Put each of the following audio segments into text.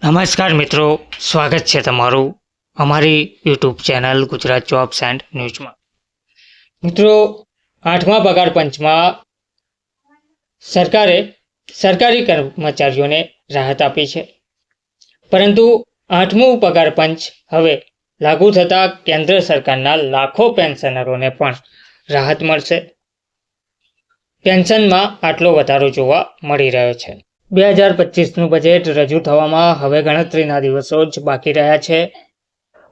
નમસ્કાર મિત્રો, સ્વાગત છે તમારું અમારી YouTube channel Gujarat jobs and ન્યૂઝમાં. મિત્રો, 8મા પગાર પંચમાં સરકારે સરકારી કર્મચારીઓને રાહત આપી છે, પરંતુ 8મું પગાર પંચ હવે લાગુ થતાં કેન્દ્ર સરકારના લાખો પેન્શનરોને પણ રાહત મળશે. પેન્શનમાં આટલો વધારો જોવા મળી રહ્યો છે. 2025નું બજેટ રજૂ થવામાં હવે ગણતરીના દિવસો જ બાકી રહ્યા છે.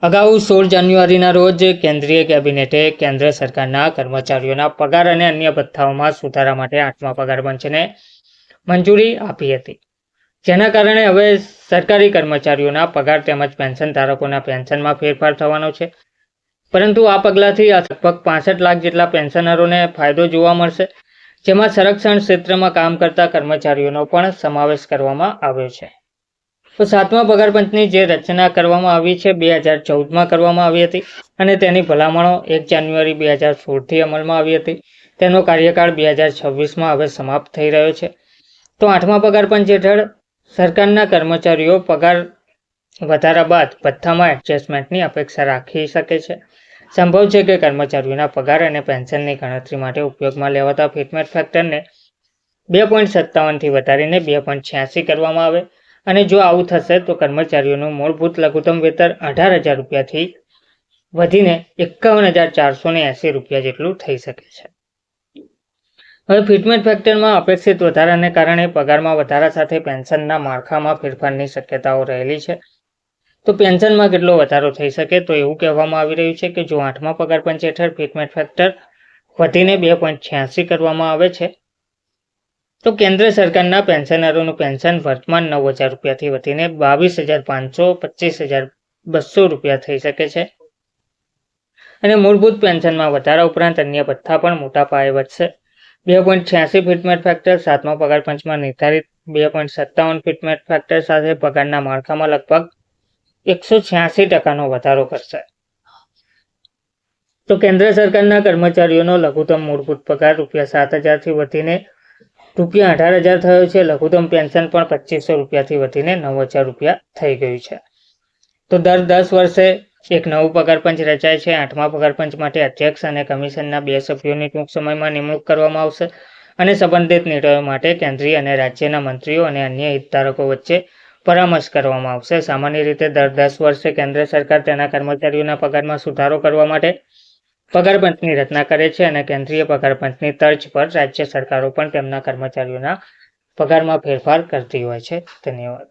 અગાઉ 16 જાન્યુઆરીના રોજ કેન્દ્રીય કેબિનેટે કેન્દ્ર સરકારના કર્મચારીઓના પગાર અને અન્ય ભથ્થાઓમાં સુધારા માટે 8મા પગાર પંચને મંજૂરી આપી હતી, જેના કારણે હવે સરકારી કર્મચારીઓના પગાર તેમજ પેન્શન ધારકોના પેન્શનમાં ફેરફાર થવાનો છે. પરંતુ આ પગલાંથી લગભગ 65 લાખ જેટલા પેન્શનરોને ફાયદો જોવા મળશે, જેમાં સંરક્ષણ ક્ષેત્રમાં કામ કરતા કર્મચારીઓનો પણ સમાવેશ કરવામાં આવ્યો છે. તો 7મા પગાર પંચની જે રચના કરવામાં આવી છે 2014માં કરવામાં આવી હતી અને તેની ભલામણો 1 જાન્યુઆરી 2016થી અમલમાં આવી હતી. તેનો કાર્યકાળ 2026માં હવે સમાપ્ત થઈ રહ્યો છે. તો 8મા પગાર પંચ હેઠળ સરકારના કર્મચારીઓ પગાર વધારા બાદ ભથ્થામાં એડજસ્ટમેન્ટની અપેક્ષા રાખી શકે છે. સંભવ છે કે કર્મચારીઓના પગાર અને પેન્શનની ગણતરી માટે ઉપયોગમાં લેવાતા ફિટમેટ ફેક્ટરને 2.57થી વધારીને 2.86 કરવામાં આવે, અને જો આવું થશે તો કર્મચારીઓનું મૂળભૂત લઘુત્તમ વેતન 18,000 રૂપિયાથી વધીને 51,480 રૂપિયા જેટલું થઈ શકે છે. હવે ફિટમેટ ફેક્ટરમાં અપેક્ષિત વધારાને કારણે પગારમાં વધારા સાથે પેન્શનના માળખામાં ફેરફારની શક્યતાઓ રહેલી છે. તો પેન્શનમાં કેટલો વધારો થઈ શકે? તો એવું કહેવામાં આવી રહ્યું છે કે જો 8મા પગાર પંચ હેઠળ ફિટમેટ ફેક્ટર વધીને 2.86 કરવામાં આવે છે તો કેન્દ્ર સરકારના પેન્શનરોનું પેન્શન વર્તમાન 9,000 રૂપિયાથી વધીને 22,500 25,200 રૂપિયા થઈ શકે છે. અને મૂળભૂત પેન્શનમાં વધારા ઉપરાંત અન્ય ભથ્થા પણ મોટા પાયે વધશે. 2.86 ફિટમેટ ફેક્ટર 7મા પગાર પંચમાં નિર્ધારિત 2.57 ફિટમેટ ફેક્ટર સાથે પગારના માળખામાં લગભગ 186% વધારો કરશે. તો કેન્દ્ર સરકારના કર્મચારીઓનો લઘુત્તમ મૂળભૂત પગાર ₹7,000થી વધીને ₹18,000 થયો છે. લઘુત્તમ પેન્શન પણ ₹2,500 રૂપિયાથી વધીને ₹9,000 રૂપિયા થઈ ગયું છે. તો દર 10 વર્ષે એક નવું પગાર પંચ રચાય છે. 8મા પગાર પંચ માટે અધ્યક્ષ અને કમિશનના 2 સભ્યોની ટૂંક સમયમાં નિમણૂક કરવામાં આવશે અને સંબંધિત નિર્ણયો માટે કેન્દ્રીય અને રાજ્યના મંત્રીઓ અને અન્ય હિતધારકો વચ્ચે પરામર્શ કરવામાં આવશે. સામાન્ય રીતે દર 10 વર્ષે કેન્દ્ર સરકાર તેના કર્મચારીઓના પગારમાં સુધારો કરવા માટે પગાર પંચની રચના કરે છે અને કેન્દ્રીય પગાર પંચની તર્જ પર રાજ્ય સરકારો પણ તેમના કર્મચારીઓના પગારમાં ફેરફાર કરતી હોય છે. ધન્યવાદ.